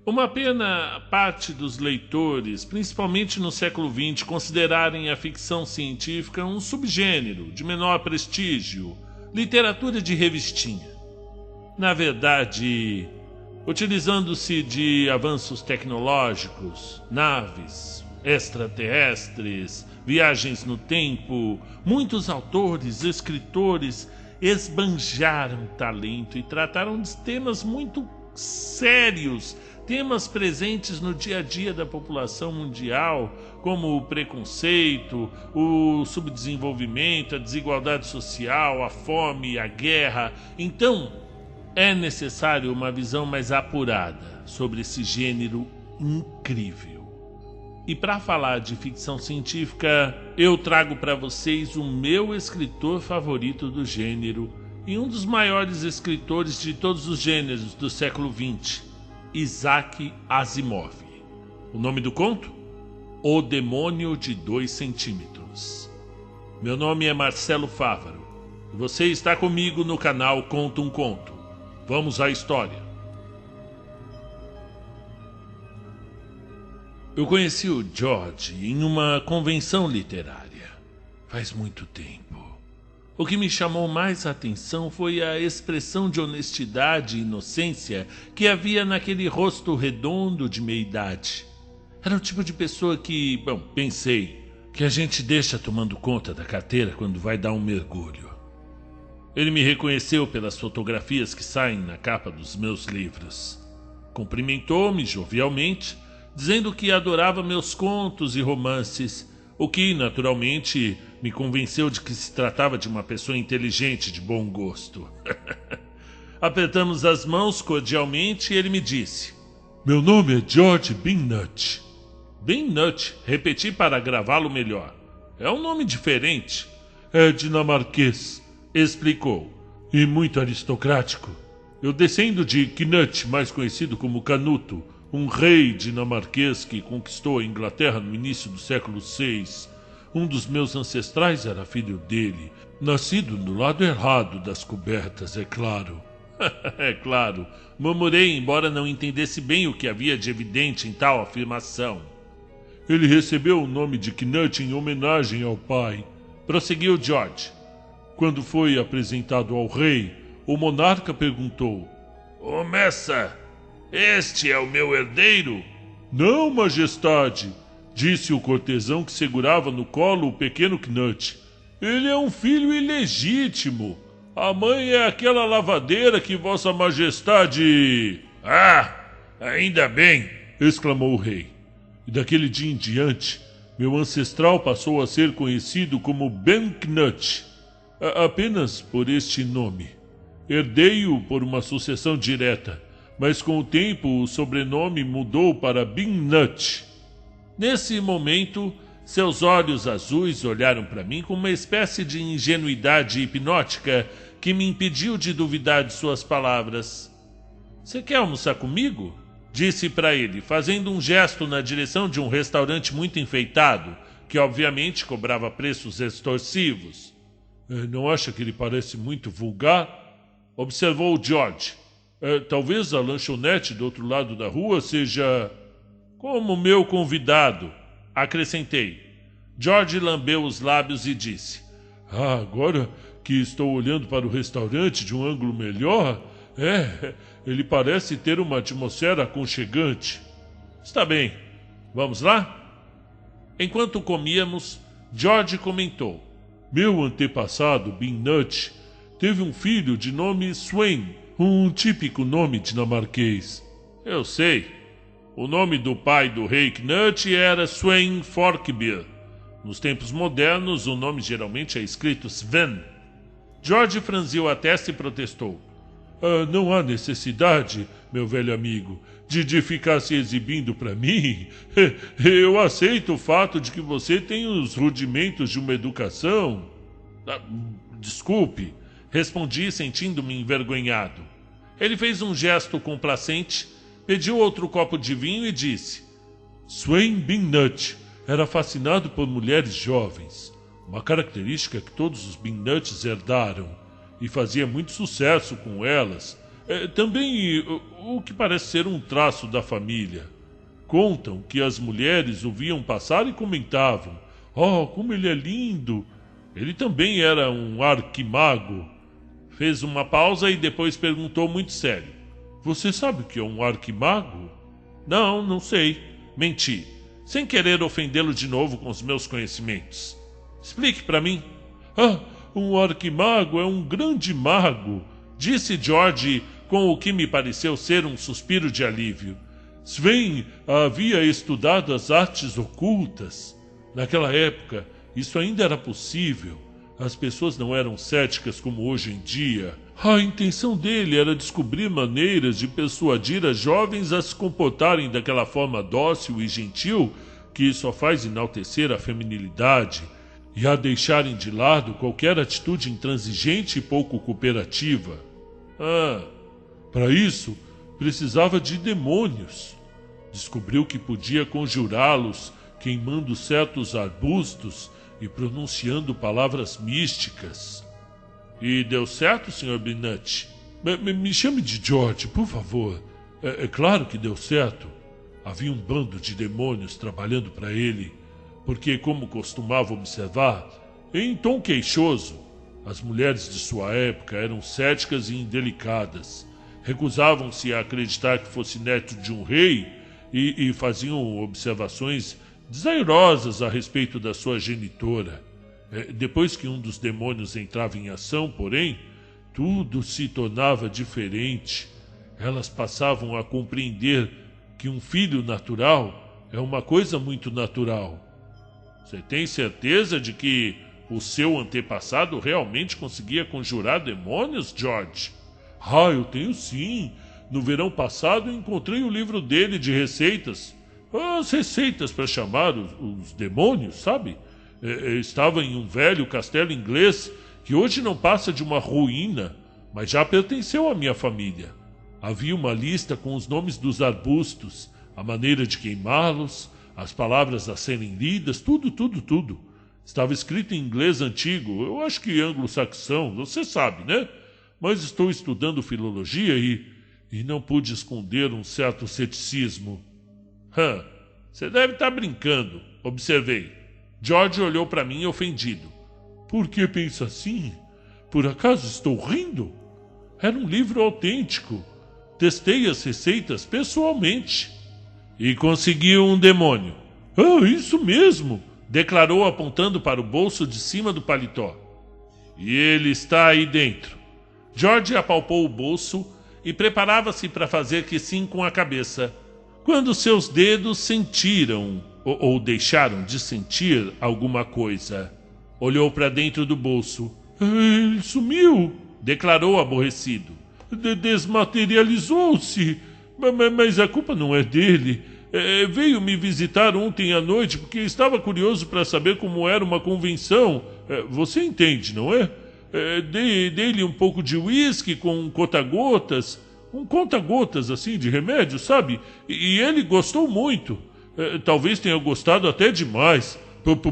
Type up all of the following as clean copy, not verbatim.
Uma pena parte dos leitores, principalmente no século XX, considerarem a ficção científica um subgênero de menor prestígio, literatura de revistinha. Na verdade, utilizando-se de avanços tecnológicos, naves, extraterrestres, viagens no tempo, muitos autores, escritores esbanjaram talento e trataram de temas muito sérios, temas presentes no dia a dia da população mundial, como o preconceito, o subdesenvolvimento, a desigualdade social, a fome, a guerra. Então, é necessário uma visão mais apurada sobre esse gênero incrível. E para falar de ficção científica, eu trago para vocês o meu escritor favorito do gênero e um dos maiores escritores de todos os gêneros do século XX, Isaac Asimov. O nome do conto? O Demônio de 2 centímetros. Meu nome é Marcelo Fávaro e você está comigo no canal Conta um Conto. Vamos à história. Eu conheci o George em uma convenção literária. Faz muito tempo. O que me chamou mais a atenção foi a expressão de honestidade e inocência que havia naquele rosto redondo de meia-idade. Era o tipo de pessoa que, pensei, que a gente deixa tomando conta da carteira quando vai dar um mergulho. Ele me reconheceu pelas fotografias que saem na capa dos meus livros. Cumprimentou-me jovialmente, dizendo que adorava meus contos e romances, o que, naturalmente, me convenceu de que se tratava de uma pessoa inteligente de bom gosto. Apertamos as mãos cordialmente e ele me disse: "Meu nome é George Binnut." Binnut, repeti para gravá-lo melhor. É um nome diferente. É dinamarquês, explicou, e muito aristocrático. Eu descendo de Knut, mais conhecido como Canuto, um rei dinamarquês que conquistou a Inglaterra no início do século VI. Um dos meus ancestrais era filho dele, nascido no lado errado das cobertas, é claro. É claro, murmurei, embora não entendesse bem o que havia de evidente em tal afirmação. Ele recebeu o nome de Knut em homenagem ao pai, prosseguiu George. Quando foi apresentado ao rei, o monarca perguntou: "Ô Messa, este é o meu herdeiro?" "Não, majestade", disse o cortesão que segurava no colo o pequeno Knut. "Ele é um filho ilegítimo. A mãe é aquela lavadeira que vossa majestade..." "Ah, ainda bem!" exclamou o rei. E daquele dia em diante, meu ancestral passou a ser conhecido como Ben Knut, apenas por este nome. Herdei-o por uma sucessão direta, mas com o tempo o sobrenome mudou para Binnut. Nesse momento, seus olhos azuis olharam para mim com uma espécie de ingenuidade hipnótica que me impediu de duvidar de suas palavras. "Você quer almoçar comigo?" disse para ele, fazendo um gesto na direção de um restaurante muito enfeitado, que obviamente cobrava preços extorsivos. "Não acha que ele parece muito vulgar?" observou George. "Talvez a lanchonete do outro lado da rua seja... como meu convidado", acrescentei. George lambeu os lábios e disse: "Agora que estou olhando para o restaurante de um ângulo melhor, ele parece ter uma atmosfera aconchegante." "Está bem, vamos lá?" Enquanto comíamos, George comentou: "Meu antepassado, Binnut, teve um filho de nome Swain, um típico nome dinamarquês." "Eu sei. O nome do pai do rei Knut era Sweyn Forkbeard. Nos tempos modernos, o nome geralmente é escrito Sven." George franziu a testa e protestou: "Não há necessidade, meu velho amigo, de ficar se exibindo para mim. Eu aceito o fato de que você tem os rudimentos de uma educação." "Desculpe", respondi, sentindo-me envergonhado. Ele fez um gesto complacente, pediu outro copo de vinho e disse: "Sweyn Binnut era fascinado por mulheres jovens, uma característica que todos os Binnuts herdaram, e fazia muito sucesso com elas. Também o que parece ser um traço da família. Contam que as mulheres o viam passar e comentavam: "Oh, como ele é lindo!" Ele também era um arquimago. Fez uma pausa e depois perguntou muito sério: "Você sabe o que é um arquimago?" "Não, não sei." Menti, sem querer ofendê-lo de novo com os meus conhecimentos. "Explique para mim." "Ah, um arquimago é um grande mago," disse George com o que me pareceu ser um suspiro de alívio. Sven havia estudado as artes ocultas. Naquela época, isso ainda era possível. As pessoas não eram céticas como hoje em dia. A intenção dele era descobrir maneiras de persuadir as jovens a se comportarem daquela forma dócil e gentil que só faz enaltecer a feminilidade e a deixarem de lado qualquer atitude intransigente e pouco cooperativa. Para isso, precisava de demônios. Descobriu que podia conjurá-los queimando certos arbustos e pronunciando palavras místicas. E deu certo, Sr. Brinant? Me chame de George, por favor. É claro que deu certo. Havia um bando de demônios trabalhando para ele, porque, como costumava observar, em tom queixoso, as mulheres de sua época eram céticas e indelicadas. Recusavam-se a acreditar que fosse neto de um rei e faziam observações desairosas a respeito da sua genitora. Depois que um dos demônios entrava em ação, porém, tudo se tornava diferente. Elas passavam a compreender que um filho natural é uma coisa muito natural. Você tem certeza de que o seu antepassado realmente conseguia conjurar demônios, George? Eu tenho sim. No verão passado encontrei o livro dele de receitas. As receitas para chamar os demônios, sabe? Estava em um velho castelo inglês que hoje não passa de uma ruína, mas já pertenceu à minha família. Havia uma lista com os nomes dos arbustos, a maneira de queimá-los, as palavras a serem lidas, tudo. Estava escrito em inglês antigo, eu acho que anglo-saxão, você sabe, né? Mas estou estudando filologia e não pude esconder um certo ceticismo. Você deve estar brincando, observei. George olhou para mim ofendido. Por que pensa assim? Por acaso estou rindo? Era um livro autêntico. Testei as receitas pessoalmente. E conseguiu um demônio. Isso mesmo, declarou apontando para o bolso de cima do paletó. E ele está aí dentro. George apalpou o bolso e preparava-se para fazer que sim com a cabeça, quando seus dedos sentiram, ou deixaram de sentir, alguma coisa. Olhou para dentro do bolso. Ele sumiu, declarou aborrecido. Desmaterializou-se. Mas a culpa não é dele. Veio me visitar ontem à noite porque estava curioso para saber como era uma convenção. Você entende, não é? Dei-lhe um pouco de uísque com um conta-gotas assim de remédio, sabe? E ele gostou muito. Talvez tenha gostado até demais,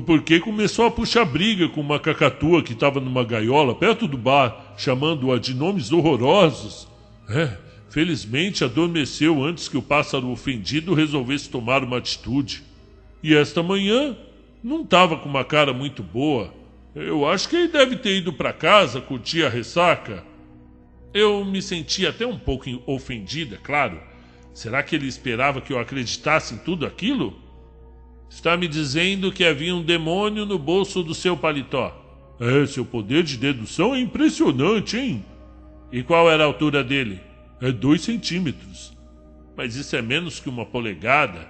porque começou a puxar briga com uma cacatua que estava numa gaiola perto do bar, chamando-a de nomes horrorosos. Felizmente adormeceu antes que o pássaro ofendido resolvesse tomar uma atitude. E esta manhã não estava com uma cara muito boa. Eu acho que ele deve ter ido para casa curtir a ressaca. Eu me senti até um pouco ofendida, claro. Será que ele esperava que eu acreditasse em tudo aquilo? Está me dizendo que havia um demônio no bolso do seu paletó. Seu poder de dedução é impressionante, hein? E qual era a altura dele? 2 centímetros. Mas isso é menos que uma polegada.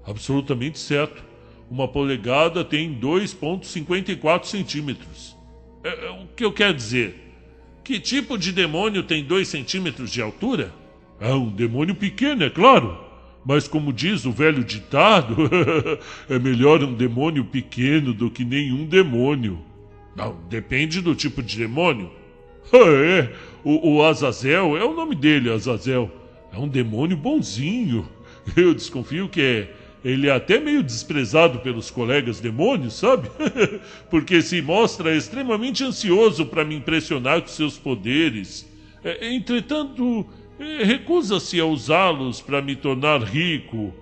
Absolutamente certo. Uma polegada tem 2,54 centímetros. O que eu quero dizer? Que tipo de demônio tem 2 centímetros de altura? Um demônio pequeno, é claro. Mas como diz o velho ditado, é melhor um demônio pequeno do que nenhum demônio. Não, depende do tipo de demônio. O Azazel, é o nome dele, Azazel. É um demônio bonzinho. Eu desconfio que ele é até meio desprezado pelos colegas demônios, sabe? Porque se mostra extremamente ansioso para me impressionar com seus poderes. Entretanto, recusa-se a usá-los para me tornar rico,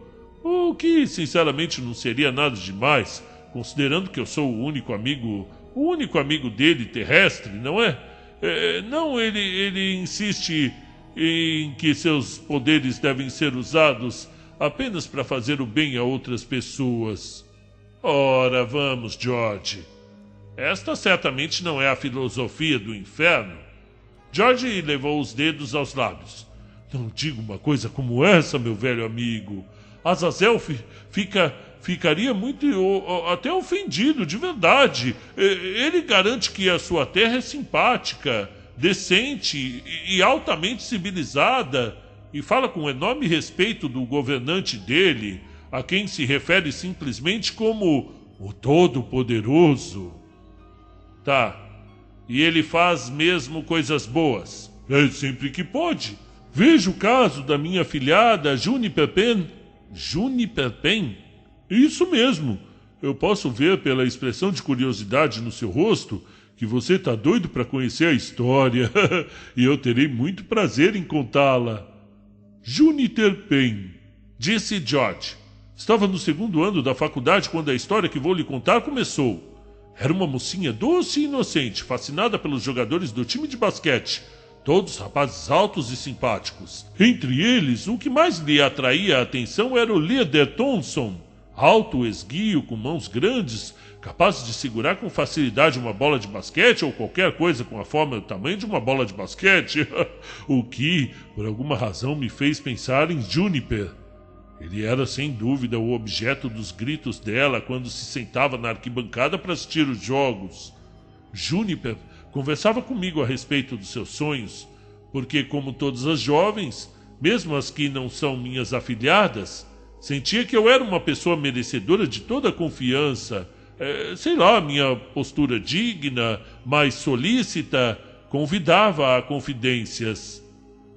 o que sinceramente não seria nada demais, considerando que eu sou o único amigo dele terrestre, não é? Não, ele insiste em que seus poderes devem ser usados apenas para fazer o bem a outras pessoas. Ora, vamos, George. Esta certamente não é a filosofia do inferno. George levou os dedos aos lábios. Não diga uma coisa como essa, meu velho amigo. Azazel ficaria muito até ofendido, de verdade. Ele garante que a sua terra é simpática, decente e altamente civilizada, e fala com enorme respeito do governante dele, a quem se refere simplesmente como o Todo-Poderoso. Tá, e ele faz mesmo coisas boas. Sempre que pode. Veja o caso da minha afilhada Juniper Pen. Juniper Pen? Isso mesmo. Eu posso ver pela expressão de curiosidade no seu rosto que você está doido para conhecer a história e eu terei muito prazer em contá-la. Juniper Pen, disse George. Estava no segundo ano da faculdade quando a história que vou lhe contar começou. Era uma mocinha doce e inocente, fascinada pelos jogadores do time de basquete, todos rapazes altos e simpáticos. Entre eles, o que mais lhe atraía a atenção era o líder Thompson, alto, esguio, com mãos grandes, capaz de segurar com facilidade uma bola de basquete ou qualquer coisa com a forma e o tamanho de uma bola de basquete, o que, por alguma razão, me fez pensar em Juniper. Ele era, sem dúvida, o objeto dos gritos dela quando se sentava na arquibancada para assistir os jogos. Juniper conversava comigo a respeito dos seus sonhos, porque, como todas as jovens, mesmo as que não são minhas afilhadas, sentia que eu era uma pessoa merecedora de toda a confiança. Minha postura digna, mais solícita, convidava a confidências.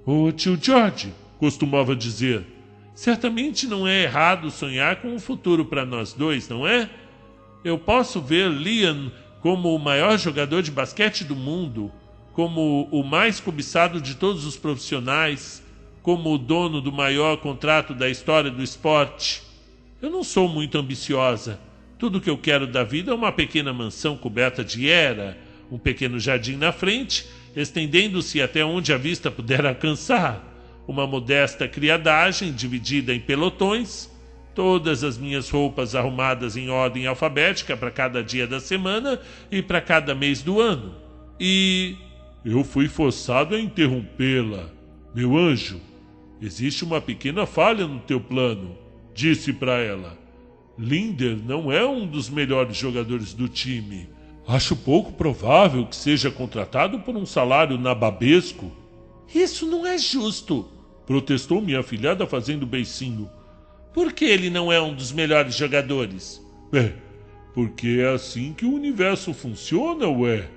"Ô, tio George", costumava dizer, "certamente não é errado sonhar com um futuro para nós dois, não é? Eu posso ver Liam como o maior jogador de basquete do mundo, como o mais cobiçado de todos os profissionais, como o dono do maior contrato da história do esporte. Eu não sou muito ambiciosa. Tudo o que eu quero da vida é uma pequena mansão coberta de era, um pequeno jardim na frente, estendendo-se até onde a vista puder alcançar, uma modesta criadagem dividida em pelotões, todas as minhas roupas arrumadas em ordem alfabética para cada dia da semana e para cada mês do ano. E eu fui forçado a interrompê-la. Meu anjo, existe uma pequena falha no teu plano, disse para ela. Linder não é um dos melhores jogadores do time. Acho pouco provável que seja contratado por um salário nababesco. Isso não é justo, protestou minha afilhada fazendo beicinho. Por que ele não é um dos melhores jogadores? Porque é assim que o universo funciona, ué.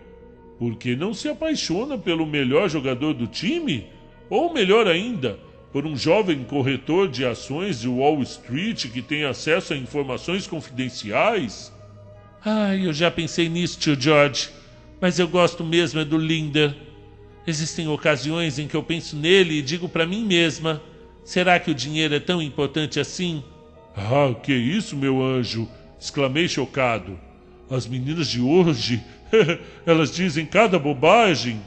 Porque não se apaixona pelo melhor jogador do time? Ou melhor ainda, por um jovem corretor de ações de Wall Street que tem acesso a informações confidenciais? Eu já pensei nisso, tio George, mas eu gosto mesmo é do Linder. Existem ocasiões em que eu penso nele e digo para mim mesma, será que o dinheiro é tão importante assim? Que isso, meu anjo, exclamei chocado. As meninas de hoje, elas dizem cada bobagem.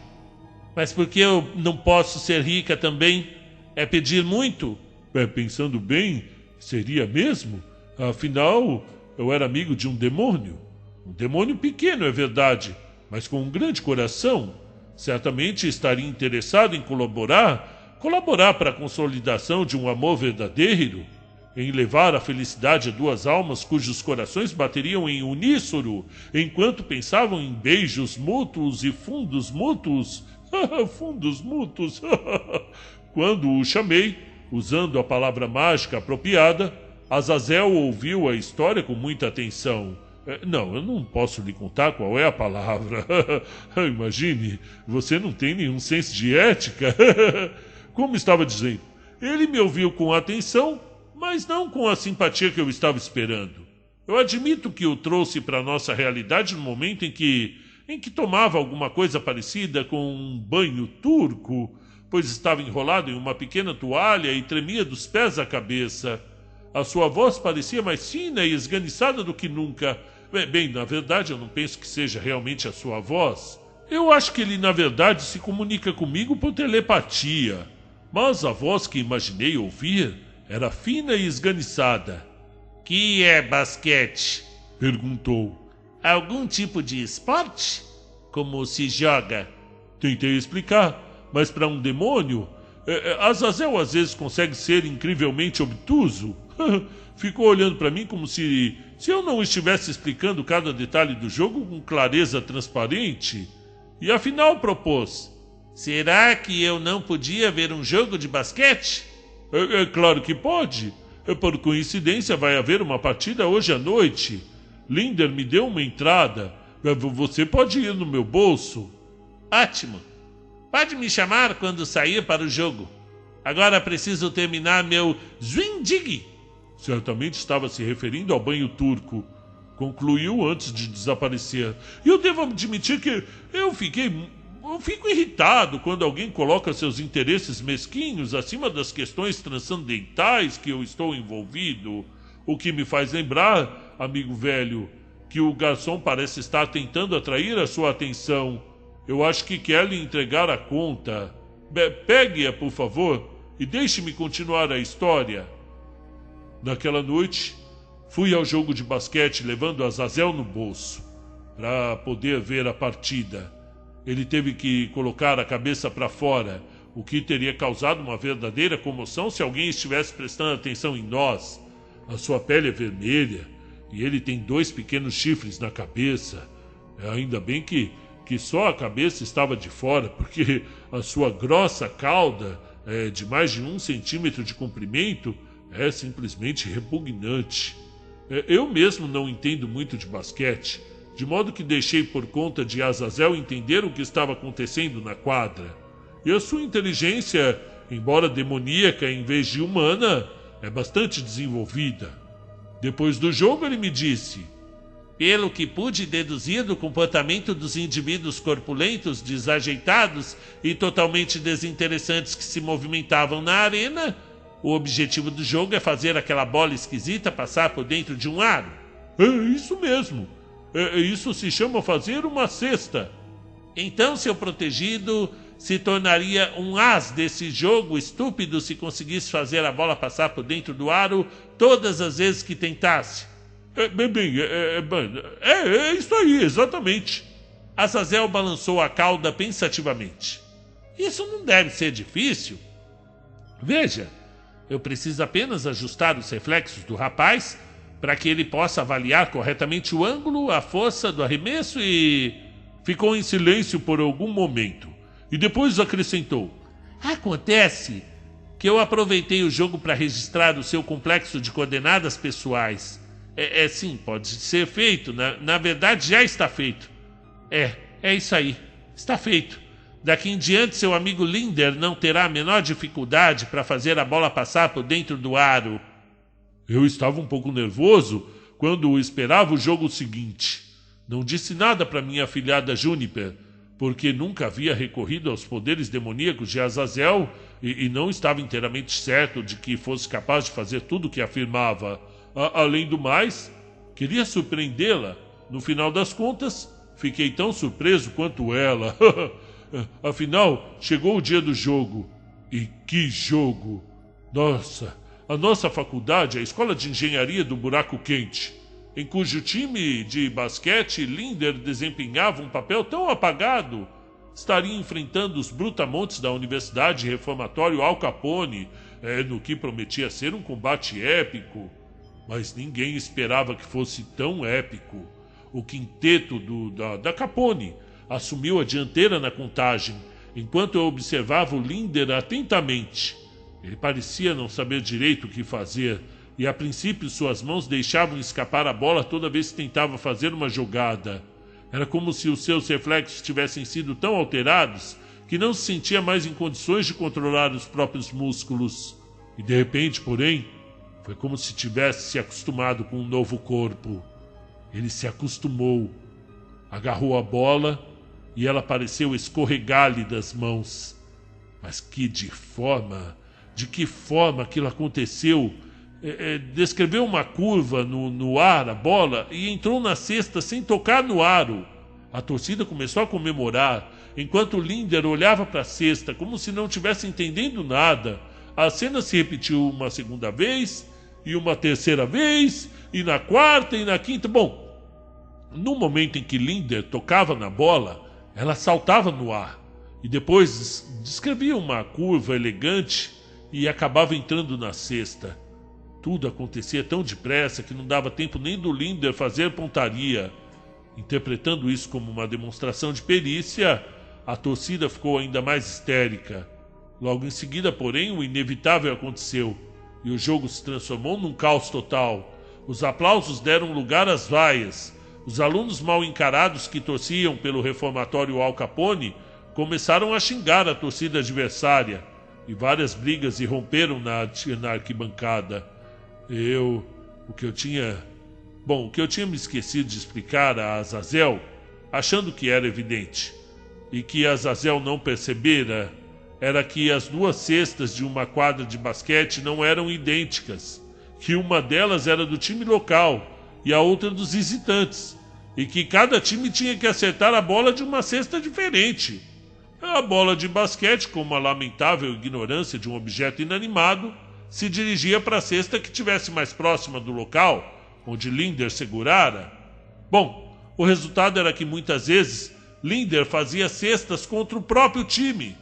Mas por que eu não posso ser rica também? É pedir muito? Pensando bem, seria mesmo. Afinal, eu era amigo de um demônio. Um demônio pequeno, é verdade, mas com um grande coração. Certamente estaria interessado em colaborar para a consolidação de um amor verdadeiro, em levar a felicidade a duas almas cujos corações bateriam em uníssono, enquanto pensavam em beijos mútuos e fundos mútuos. Fundos mútuos. Quando o chamei, usando a palavra mágica apropriada, Azazel ouviu a história com muita atenção. Não, eu não posso lhe contar qual é a palavra. Imagine, você não tem nenhum senso de ética. Como estava dizendo, ele me ouviu com atenção, mas não com a simpatia que eu estava esperando. Eu admito que o trouxe para a nossa realidade no momento em que tomava alguma coisa parecida com um banho turco, pois estava enrolado em uma pequena toalha e tremia dos pés à cabeça. A sua voz parecia mais fina e esganiçada do que nunca. Bem, na verdade, eu não penso que seja realmente a sua voz. Eu acho que ele, na verdade, se comunica comigo por telepatia. Mas a voz que imaginei ouvir era fina e esganiçada. Que é basquete? Perguntou. Algum tipo de esporte? Como se joga? Tentei explicar, mas para um demônio, Azazel às vezes consegue ser incrivelmente obtuso. Ficou olhando para mim como se eu não estivesse explicando cada detalhe do jogo com clareza transparente. E afinal propôs: será que eu não podia ver um jogo de basquete? É claro que pode. Por coincidência vai haver uma partida hoje à noite. Linder me deu uma entrada. Você pode ir no meu bolso. Ótimo. Pode me chamar quando sair para o jogo. Agora preciso terminar meu zwindig. Certamente estava se referindo ao banho turco. Concluiu antes de desaparecer. E eu devo admitir que eu fico irritado quando alguém coloca seus interesses mesquinhos acima das questões transcendentais que eu estou envolvido. O que me faz lembrar, amigo velho, que o garçom parece estar tentando atrair a sua atenção. Eu acho que quer lhe entregar a conta. Pegue-a, por favor, e deixe-me continuar a história. Naquela noite, fui ao jogo de basquete levando Azazel no bolso, para poder ver a partida. Ele teve que colocar a cabeça para fora, o que teria causado uma verdadeira comoção se alguém estivesse prestando atenção em nós. A sua pele é vermelha e ele tem 2 pequenos chifres na cabeça. Ainda bem que só a cabeça estava de fora, porque a sua grossa cauda, de mais de 1 centímetro de comprimento, é simplesmente repugnante. Eu mesmo não entendo muito de basquete, de modo que deixei por conta de Azazel entender o que estava acontecendo na quadra. E a sua inteligência, embora demoníaca em vez de humana, é bastante desenvolvida. Depois do jogo ele me disse: pelo que pude deduzir do comportamento dos indivíduos corpulentos, desajeitados e totalmente desinteressantes que se movimentavam na arena, o objetivo do jogo é fazer aquela bola esquisita passar por dentro de um aro. É isso mesmo. Isso se chama fazer uma cesta. Então seu protegido se tornaria um as desse jogo estúpido se conseguisse fazer a bola passar por dentro do aro todas as vezes que tentasse. É isso aí, exatamente. Azazel balançou a cauda pensativamente. Isso não deve ser difícil. Veja, eu preciso apenas ajustar os reflexos do rapaz para que ele possa avaliar corretamente o ângulo, a força do arremesso e... Ficou em silêncio por algum momento e depois acrescentou: acontece que eu aproveitei o jogo para registrar o seu complexo de coordenadas pessoais. Sim, pode ser feito. Na verdade, já está feito. É isso aí. Está feito. Daqui em diante, seu amigo Linder não terá a menor dificuldade para fazer a bola passar por dentro do aro. Eu estava um pouco nervoso quando esperava o jogo seguinte. Não disse nada para minha afilhada Juniper, porque nunca havia recorrido aos poderes demoníacos de Azazel e não estava inteiramente certo de que fosse capaz de fazer tudo o que afirmava. Além do mais, queria surpreendê-la. No final das contas, fiquei tão surpreso quanto ela. Afinal, chegou o dia do jogo. E que jogo! Nossa, a nossa faculdade, a Escola de Engenharia do Buraco Quente, em cujo time de basquete Linder desempenhava um papel tão apagado, estaria enfrentando os brutamontes da Universidade Reformatório Al Capone, no que prometia ser um combate épico. Mas ninguém esperava que fosse tão épico. O quinteto da Capone assumiu a dianteira na contagem, enquanto eu observava o Linder atentamente. Ele parecia não saber direito o que fazer, e a princípio suas mãos deixavam escapar a bola toda vez que tentava fazer uma jogada. Era como se os seus reflexos tivessem sido tão alterados que não se sentia mais em condições de controlar os próprios músculos. E de repente, porém, foi como se tivesse se acostumado com um novo corpo. Ele se acostumou, agarrou a bola e ela pareceu escorregar-lhe das mãos. Mas de que forma aquilo aconteceu? Descreveu uma curva no ar, a bola, e entrou na cesta sem tocar no aro. A torcida começou a comemorar, enquanto Linder olhava para a cesta como se não estivesse entendendo nada. A cena se repetiu uma segunda vez, e uma terceira vez, e na quarta e na quinta. Bom, no momento em que Linder tocava na bola, ela saltava no ar, e depois descrevia uma curva elegante e acabava entrando na cesta. Tudo acontecia tão depressa que não dava tempo nem do Linder fazer pontaria. Interpretando isso como uma demonstração de perícia, a torcida ficou ainda mais histérica. Logo em seguida, porém, o inevitável aconteceu, e o jogo se transformou num caos total. Os aplausos deram lugar às vaias. Os alunos mal encarados que torciam pelo reformatório Al Capone começaram a xingar a torcida adversária, e várias brigas irromperam na arquibancada. O que eu tinha me esquecido de explicar a Azazel, achando que era evidente, e que Azazel não percebera, era que as duas cestas de uma quadra de basquete não eram idênticas, que uma delas era do time local e a outra dos visitantes, e que cada time tinha que acertar a bola de uma cesta diferente. A bola de basquete, com uma lamentável ignorância de um objeto inanimado, se dirigia para a cesta que estivesse mais próxima do local onde Linder segurara. Bom, o resultado era que muitas vezes Linder fazia cestas contra o próprio time.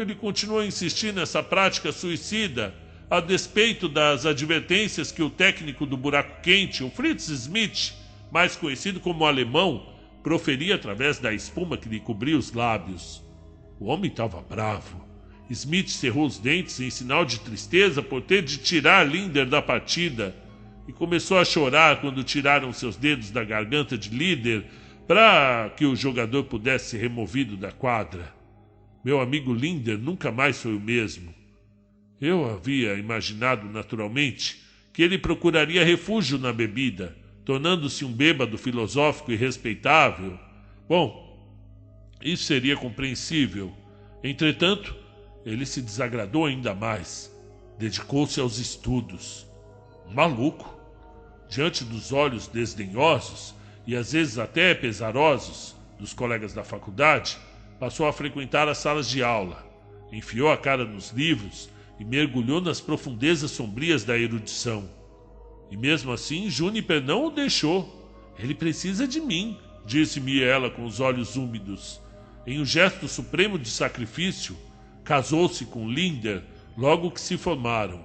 Ele continuou a insistir nessa prática suicida, a despeito das advertências que o técnico do buraco quente, o Fritz Smith, mais conhecido como alemão, proferia através da espuma que lhe cobria os lábios. O homem estava bravo. Smith cerrou os dentes em sinal de tristeza por ter de tirar Linder da partida e começou a chorar quando tiraram seus dedos da garganta de Linder para que o jogador pudesse ser removido da quadra. Meu amigo Linder nunca mais foi o mesmo. Eu havia imaginado naturalmente que ele procuraria refúgio na bebida, tornando-se um bêbado filosófico e respeitável. Bom, isso seria compreensível. Entretanto, ele se desagradou ainda mais. Dedicou-se aos estudos. Um maluco. Diante dos olhos desdenhosos e às vezes até pesarosos dos colegas da faculdade, passou a frequentar as salas de aula, enfiou a cara nos livros e mergulhou nas profundezas sombrias da erudição. E mesmo assim, Juniper não o deixou. Ele precisa de mim, disse-me ela com os olhos úmidos. Em um gesto supremo de sacrifício, casou-se com Linder logo que se formaram.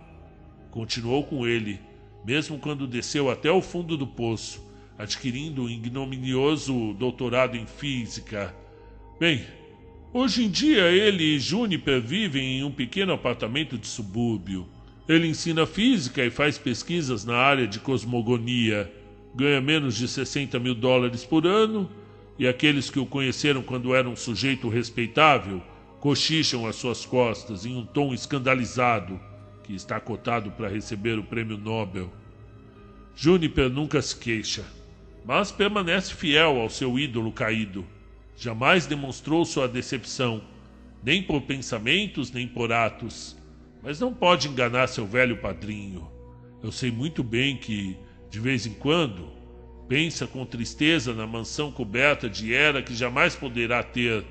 Continuou com ele, mesmo quando desceu até o fundo do poço, adquirindo um ignominioso doutorado em física. Bem, hoje em dia ele e Juniper vivem em um pequeno apartamento de subúrbio. Ele ensina física e faz pesquisas na área de cosmogonia. Ganha menos de $60.000 por ano, e aqueles que o conheceram quando era um sujeito respeitável cochicham às suas costas em um tom escandalizado que está cotado para receber o prêmio Nobel. Juniper nunca se queixa, mas permanece fiel ao seu ídolo caído. Jamais demonstrou sua decepção, nem por pensamentos, nem por atos. Mas não pode enganar seu velho padrinho. Eu sei muito bem que, de vez em quando, pensa com tristeza na mansão coberta de era que jamais poderá ter,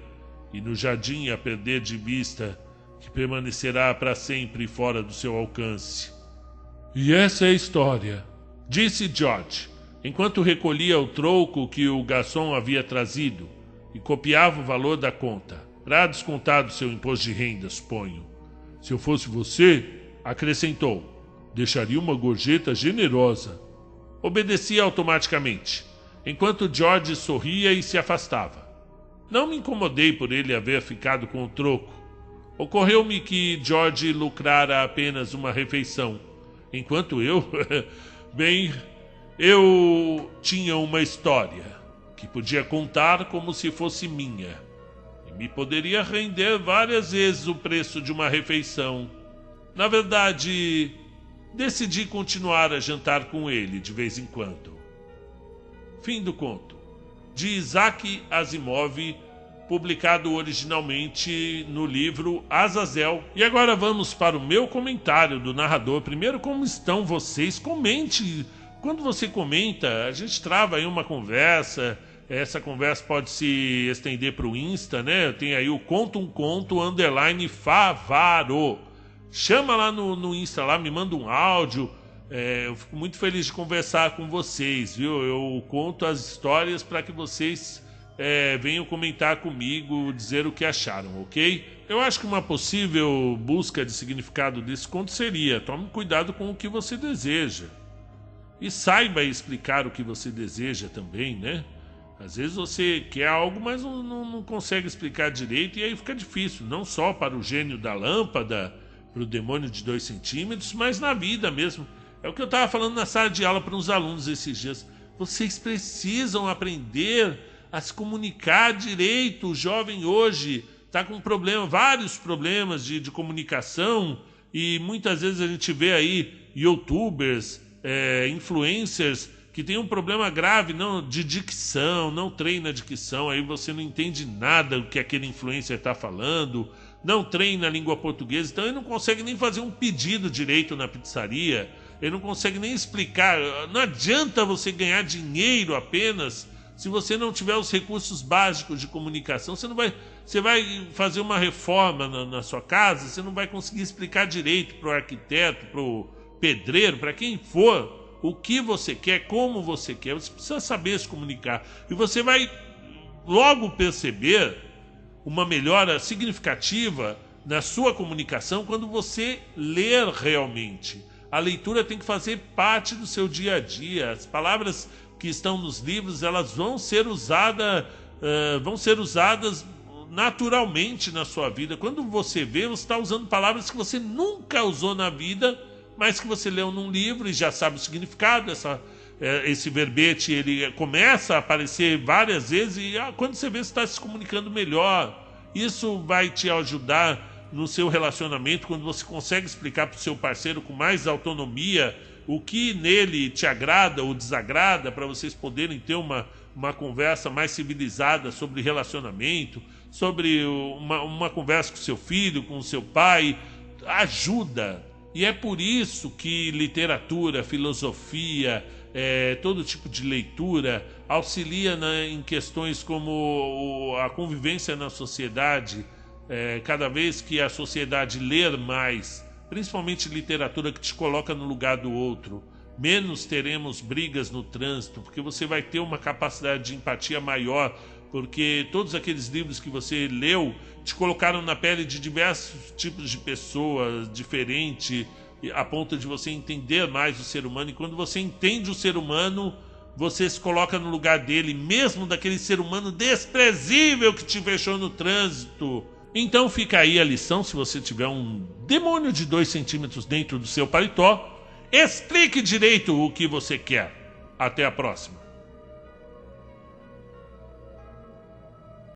e no jardim a perder de vista, que permanecerá para sempre fora do seu alcance. E essa é a história, disse George, enquanto recolhia o troco que o garçom havia trazido e copiava o valor da conta, para descontar do seu imposto de renda, suponho. Se eu fosse você, acrescentou, deixaria uma gorjeta generosa. Obedeci automaticamente, enquanto George sorria e se afastava. Não me incomodei por ele haver ficado com o troco. Ocorreu-me que George lucrara apenas uma refeição, enquanto eu... eu tinha uma história que podia contar como se fosse minha, e me poderia render várias vezes o preço de uma refeição. Na verdade, decidi continuar a jantar com ele de vez em quando. Fim do conto. De Isaac Asimov, publicado originalmente no livro Azazel. E agora vamos para o meu comentário do narrador. Primeiro, como estão vocês? Comente. Quando você comenta, a gente trava aí uma conversa. Essa conversa pode se estender para o Insta, né? Tem aí o Conta um Conto _ Favaro. Chama lá no Insta, lá, me manda um áudio. Eu fico muito feliz de conversar com vocês, viu? Eu conto as histórias para que vocês venham comentar comigo, dizer o que acharam, ok? Eu acho que uma possível busca de significado desse conto seria: tome cuidado com o que você deseja. E saiba explicar o que você deseja também, né? Às vezes você quer algo, mas não consegue explicar direito, e aí fica difícil, não só para o gênio da lâmpada, para o demônio de 2 centímetros, mas na vida mesmo. É o que eu estava falando na sala de aula para uns alunos esses dias. Vocês precisam aprender a se comunicar direito. O jovem hoje está com vários problemas de comunicação, e muitas vezes a gente vê aí youtubers, influencers que tem um problema grave de dicção, não treina a dicção, aí você não entende nada do que aquele influencer está falando, não treina a língua portuguesa, então ele não consegue nem fazer um pedido direito na pizzaria, ele não consegue nem explicar. Não adianta você ganhar dinheiro apenas se você não tiver os recursos básicos de comunicação. Você vai fazer uma reforma na sua casa, você não vai conseguir explicar direito para o arquiteto, para o pedreiro, para quem for, o que você quer, como você quer. Você precisa saber se comunicar. E você vai logo perceber uma melhora significativa na sua comunicação quando você ler realmente. A leitura tem que fazer parte do seu dia a dia. As palavras que estão nos livros, elas vão ser usadas naturalmente na sua vida. Quando você vê, você está usando palavras que você nunca usou na vida, mas que você leu num livro e já sabe o significado. Esse verbete, ele começa a aparecer várias vezes, e quando você vê, você está se comunicando melhor. Isso vai te ajudar no seu relacionamento, quando você consegue explicar para o seu parceiro com mais autonomia o que nele te agrada ou desagrada, para vocês poderem ter uma conversa mais civilizada sobre relacionamento, sobre uma conversa com seu filho, com seu pai. Ajuda. E é por isso que literatura, filosofia, todo tipo de leitura auxilia em questões como a convivência na sociedade. Cada vez que a sociedade ler mais, principalmente literatura que te coloca no lugar do outro, menos teremos brigas no trânsito, porque você vai ter uma capacidade de empatia maior, porque todos aqueles livros que você leu te colocaram na pele de diversos tipos de pessoas diferentes, a ponto de você entender mais o ser humano. E quando você entende o ser humano, você se coloca no lugar dele, mesmo daquele ser humano desprezível que te fechou no trânsito. Então fica aí a lição: se você tiver um demônio de 2 centímetros dentro do seu paletó, explique direito o que você quer. Até a próxima.